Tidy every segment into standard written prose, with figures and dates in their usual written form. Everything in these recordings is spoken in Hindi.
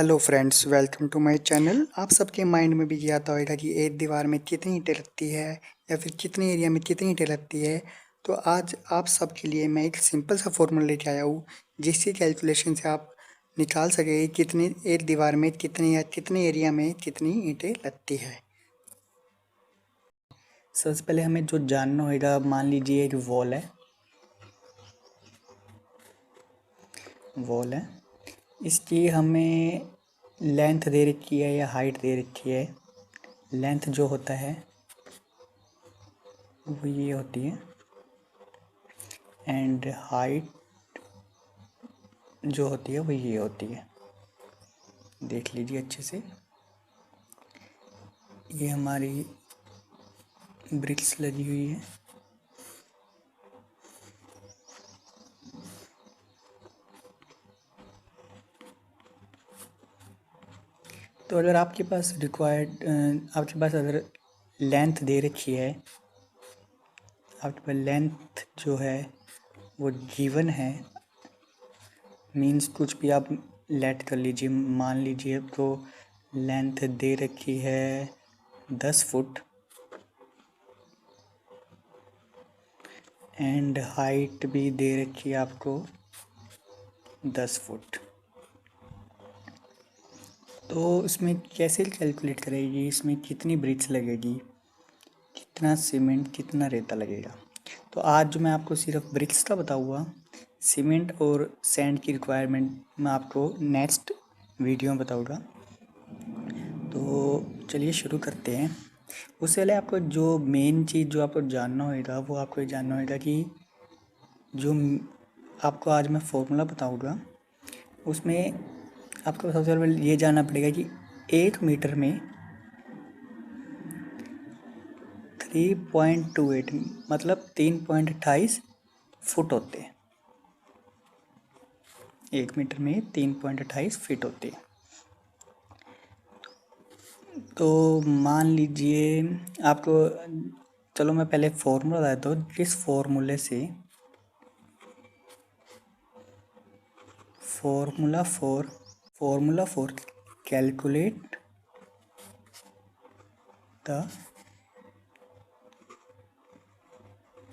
Hello friends, welcome to my channel. आप सबके माइंड में भी ये आता होगा कि एक दीवार में कितनी ईंटें लगती है या फिर कितने एरिया में कितनी ईंटें लगती है। तो आज आप सबके लिए मैं एक सिंपल सा फॉर्मूला लेके आया हूँ जिसकी कैलकुलेशन से आप निकाल सके कितनी एक दीवार में कितने या कितने एरिया में कितनी ईंटें लगती है। सबसे पहले हमें जो जानना होगा, मान लीजिए एक वॉल है, इसकी हमें लेंथ दे रखी है या हाइट दे रखी है। लेंथ जो होता है वो ये होती है एंड हाइट जो होती है वो ये होती है। देख लीजिए अच्छे से, ये हमारी ब्रिक्स लगी हुई है। तो अगर आपके पास अगर लेंथ दे रखी है, आपके पास लेंथ जो है वो गिवन है, मीन्स कुछ भी आप लेट कर लीजिए। मान लीजिए तो लेंथ दे रखी है 10 फुट एंड हाइट भी दे रखी है आपको 10 फुट। तो इसमें कैसे कैलकुलेट करेगी, इसमें कितनी ब्रिक्स लगेगी, कितना सीमेंट, कितना रेता लगेगा। तो आज जो मैं आपको सिर्फ ब्रिक्स का बताऊँगा, सीमेंट और सैंड की रिक्वायरमेंट मैं आपको नेक्स्ट वीडियो में बताऊँगा। तो चलिए शुरू करते हैं। उससे पहले आपको जो मेन चीज़ जो आपको जानना होगा वो आपको ये जानना होगा कि जो आपको आज मैं फॉर्मूला बताऊँगा उसमें आपको सबसे पहले ये जानना पड़ेगा कि 1 मीटर में 3.28 मतलब 3.28 फुट होते हैं। 1 मीटर में 3.28 फीट होते हैं। तो मान लीजिए आपको, चलो मैं पहले फॉर्मूला बताता हूँ। इस formula for calculate the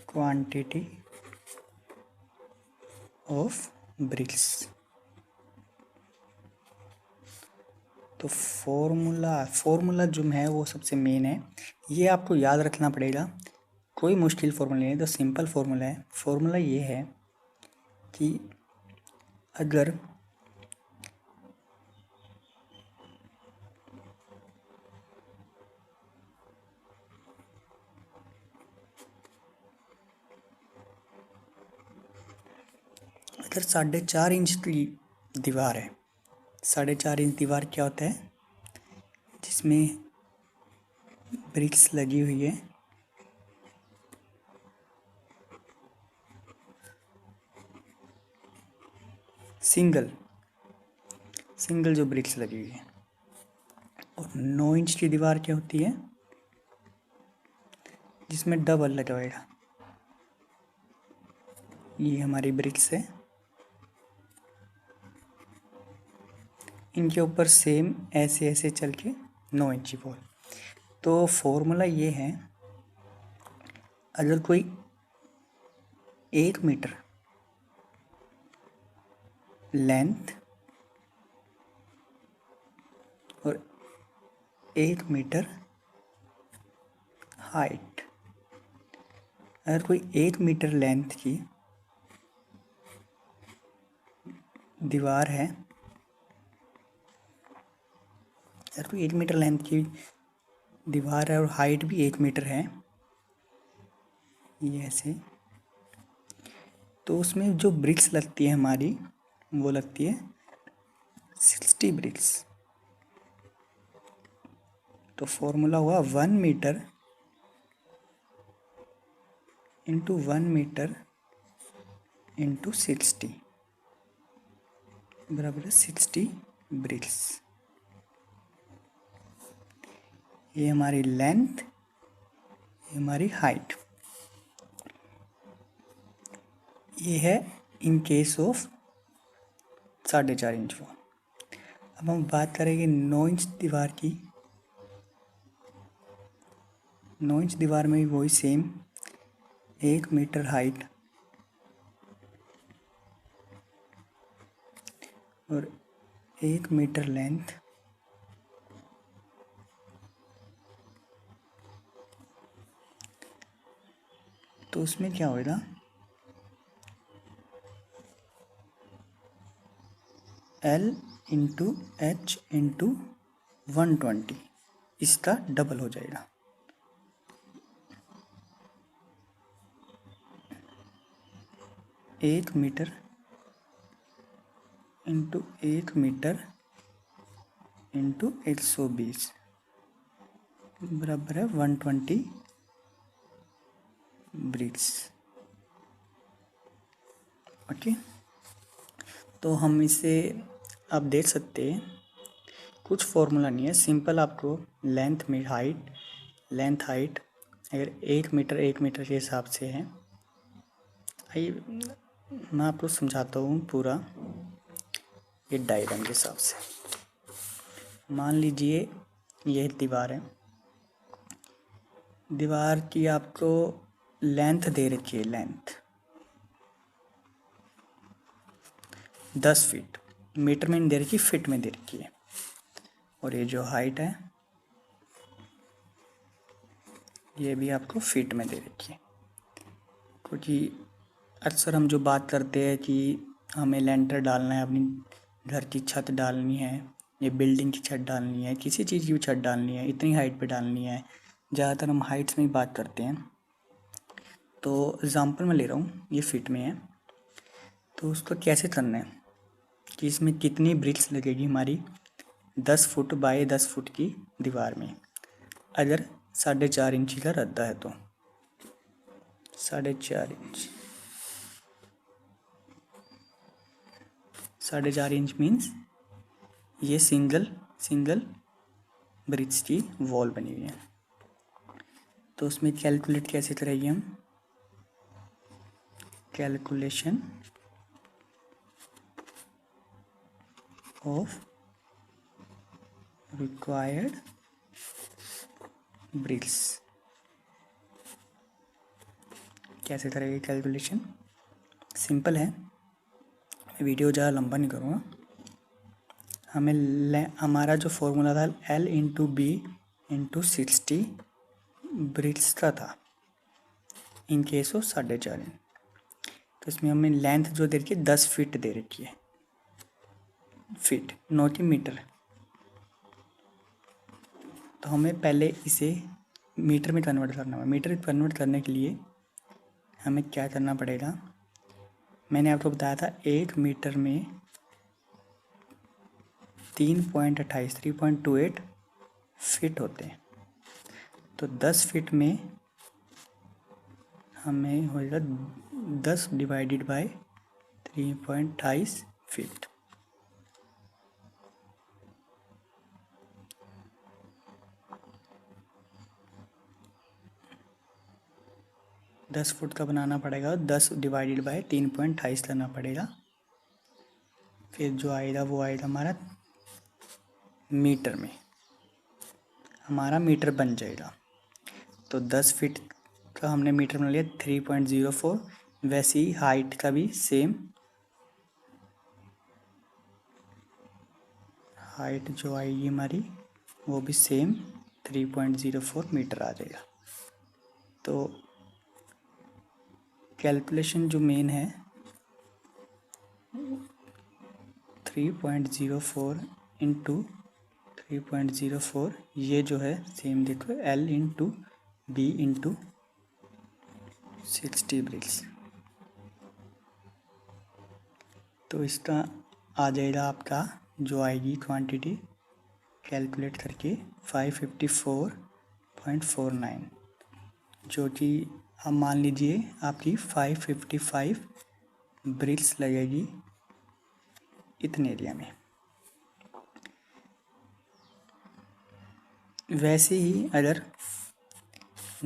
quantity of BRICS. तो फॉर्मूला जो है वो सबसे मेन है, ये आपको याद रखना पड़ेगा। कोई मुश्किल फॉर्मूला नहीं है, तो सिंपल फॉर्मूला है। फॉर्मूला ये है कि अगर अगर 4.5 इंच की दीवार है, 4.5 इंच दीवार क्या होता है, जिसमें ब्रिक्स लगी हुई है, सिंगल जो ब्रिक्स लगी हुई है। और 9 इंच की दीवार क्या होती है, जिसमें डबल लगा हुआ। ये हमारी ब्रिक्स है, इनके ऊपर सेम ऐसे ऐसे चल के 9 इंची वॉल। तो फॉर्मूला ये है, अगर कोई 1 मीटर लेंथ और 1 मीटर हाइट, अगर कोई 1 मीटर लेंथ की दीवार है, अगर कोई 1 मीटर लेंथ की दीवार है और हाइट भी 1 मीटर है, ये ऐसे, तो उसमें जो ब्रिक्स लगती है हमारी वो लगती है 60 ब्रिक्स। तो फॉर्मूला हुआ 1 मीटर इंटू 1 मीटर इंटू 60 बराबर है 60 ब्रिक्स। ये हमारी लेंथ, ये हमारी हाइट। ये है in case of 4.5 inch wall. अब हम बात करेंगे 9 इंच दीवार की। 9 इंच दीवार में भी वही सेम 1 मीटर हाइट और 1 मीटर लेंथ तो उसमें क्या होगा, L इंटू एच इंटू 120, इसका डबल हो जाएगा। एक मीटर इंटू 1 मीटर इंटू 120 बराबर है 120 ब्रिक्स। ओके, तो हम इसे आप देख सकते हैं, कुछ फॉर्मूला नहीं है, सिंपल आपको लेंथ हाइट अगर 1 मीटर के हिसाब से है। आइए मैं आपको समझाता हूँ पूरा, ये डायग्राम के हिसाब से। मान लीजिए यह दीवार है, दीवार की आपको लेंथ दे रखी है, लेंथ 10 फीट, मीटर में नहीं दे रखी, फिट में दे रखी है। और ये जो हाइट है ये भी आपको फीट में दे रखी है, क्योंकि अक्सर हम जो बात करते हैं कि हमें लेंटर डालना है, अपनी घर की छत डालनी है, ये बिल्डिंग की छत डालनी है, किसी चीज़ की भी छत डालनी है, इतनी हाइट पे डालनी है, ज़्यादातर हम हाइट्स में ही बात करते हैं। तो एग्ज़ाम्पल मैं ले रहा हूँ, ये फीट में है, तो उसको कैसे करना है कि इसमें कितनी ब्रिक्स लगेगी हमारी 10 फुट बाय 10 फुट की दीवार में। अगर 4.5 इंची का रद्दा है तो 4.5 इंच, 4.5 इंच मीन्स ये सिंगल ब्रिक्स की वॉल बनी हुई है। तो उसमें कैलकुलेट कैसे करेंगे हम, कैलकुलेशन ऑफ रिक्वायर्ड ब्रिक्स, कैसे करेंगे कैलकुलेशन, सिंपल है, वीडियो ज़्यादा लंबा नहीं करूँगा। हमारा जो फॉर्मूला था L into B into 60 bricks का था इन केस ऑफ 4.5 इंच। तो इसमें हमें लेंथ जो दे रखी है 10 फीट दे रखी है, फीट नॉट मीटर। तो हमें पहले इसे मीटर में कन्वर्ट करना है। मीटर में कन्वर्ट करने के लिए हमें क्या करना पड़ेगा, मैंने आपको बताया था 1 मीटर में 3.28 फिट होते हैं। तो 10 फीट में हमें होगा 10 डिवाइडेड बाय 3.28 फीट। दस फुट का बनाना पड़ेगा, 10 डिवाइडेड बाय 3.28 करना पड़ेगा, फिर जो आएगा वो आएगा हमारा मीटर में, हमारा मीटर बन जाएगा। तो 10 फीट का हमने मीटर बना लिया 3.04। वैसे ही हाइट का भी सेम, हाइट जो आएगी हमारी वो भी सेम 3.04 मीटर आ जाएगा। तो कैलकुलेशन जो मेन है 3.04 इंटू 3.04, ये जो है सेम देखो L into B into 60 bricks. तो इसका आ जाएगा आपका जो आएगी क्वांटिटी कैलकुलेट करके 554.49, जो कि अब मान लीजिए आपकी 555 ब्रिक्स लगेगी इतने एरिया में। वैसे ही अगर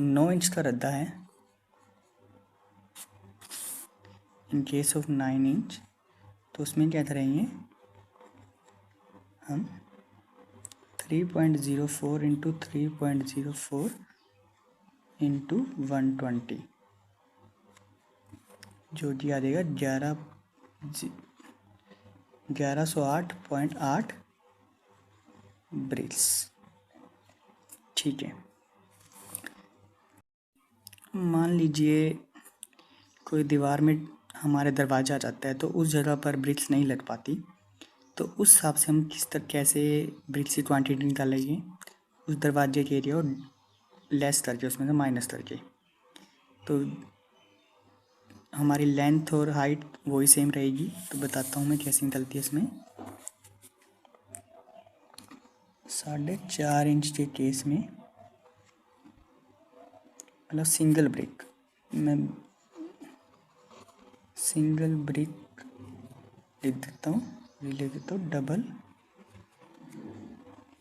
9 इंच का रद्दा है, इन केस ऑफ 9 इंच, तो उसमें क्या करेंगे हम 3.04 इंटू 3.04 इंटू 120 जो दिया देगा 1108.8 ब्रिक्स। ठीक है, मान लीजिए कोई दीवार में हमारे दरवाज़ा आ जाता है तो उस जगह पर ब्रिक्स नहीं लग पाती, तो उस हिसाब से हम कैसे ब्रिक्स की क्वांटिटी निकालेंगे, उस दरवाजे के एरिया और लेस करके उसमें से माइनस करके। तो हमारी लेंथ और हाइट वही सेम रहेगी, तो बताता हूँ मैं कैसे निकलती है इसमें। 4.5 इंच के केस में मतलब सिंगल ब्रिक, मैं सिंगल ब्रिक लिख देता हूँ, लिख देता हूँ डबल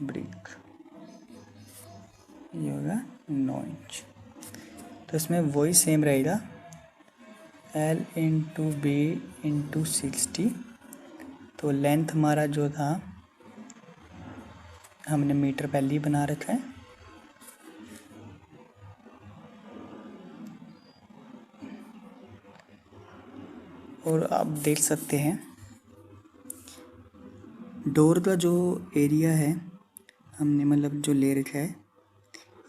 ब्रिक, ये होगा 9 इंच। तो इसमें वही सेम रहेगा L इंटू बी इंटू 60। तो लेंथ हमारा जो था हमने मीटर पहले ही बना रखा है, और आप देख सकते हैं डोर का जो एरिया है हमने मतलब जो ले रखा है,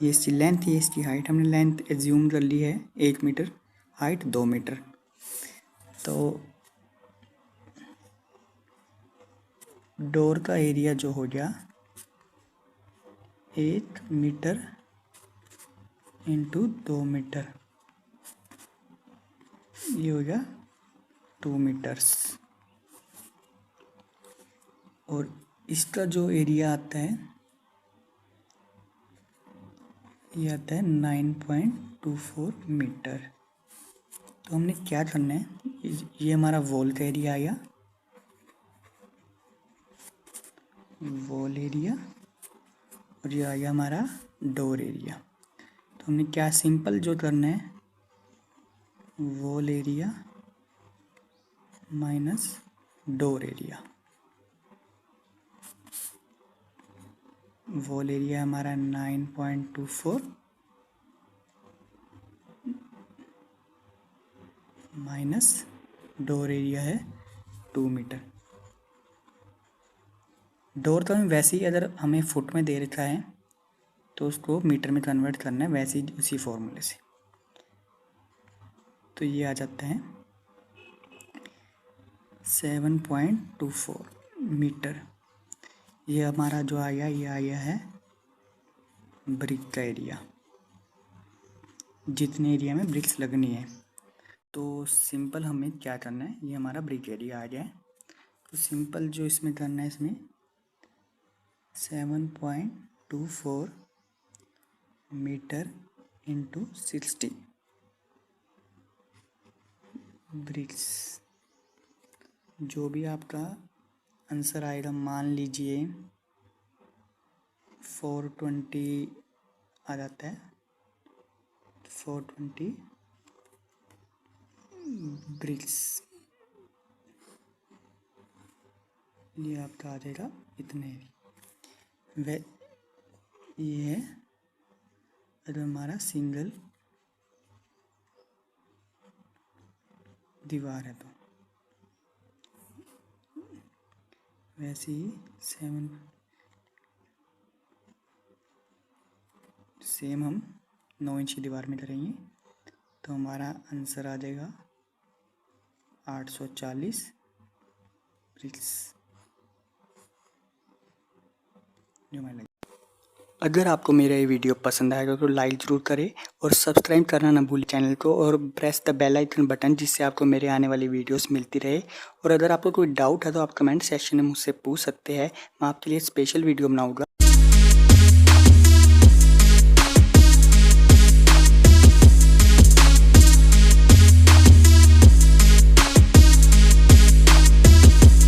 ये इसकी लेंथ, ये इसकी हाइट, हमने लेंथ एज्यूम कर ली है 1 मीटर, हाइट 2 मीटर। तो डोर का एरिया जो हो गया 1 मीटर इंटू 2 मीटर, ये हो गया 2 मीटर्स। और इसका जो एरिया आता है ये आता है 9.24 मीटर। तो हमने क्या करना है, ये हमारा वॉल का एरिया आया, वॉल एरिया, और ये आ गया हमारा डोर एरिया। तो हमने क्या सिंपल जो करना है, wall area minus door area. Wall area हमारा 9.24 माइनस डोर एरिया है 2 मीटर। डोर तो हमें वैसे ही अगर हमें फुट में दे रखा है तो उसको मीटर में कन्वर्ट करना है, वैसे ही उसी फॉर्मूले से। तो ये आ जाता है 7.24 मीटर। ये हमारा जो आया, ये आया है ब्रिक का एरिया, जितने एरिया में ब्रिक्स लगनी है। तो सिंपल हमें क्या करना है, ये हमारा ब्रिक एरिया आ गया है। तो सिंपल जो इसमें करना है, इसमें 7.24 मीटर इंटू 60 ब्रिक्स, जो भी आपका आंसर आएगा, मान लीजिए 420 आ जाता है, 420 ब्रिक्स, ये आपका आ जाएगा इतने। ये है अगर हमारा सिंगल दीवार है तो। वैसे ही सेम हम 9 इंच की दीवार में करेंगे, तो हमारा आंसर आ जाएगा 840 ब्रिक्स जो मैं लगी। अगर आपको मेरा ये वीडियो पसंद आएगा तो लाइक ज़रूर करें और सब्सक्राइब करना ना भूलें चैनल को, और press the bell icon button, जिससे आपको मेरे आने वाली वीडियोस मिलती रहे। और अगर आपको कोई डाउट है तो आप कमेंट सेक्शन में मुझसे पूछ सकते हैं, मैं आपके लिए स्पेशल वीडियो बनाऊंगा।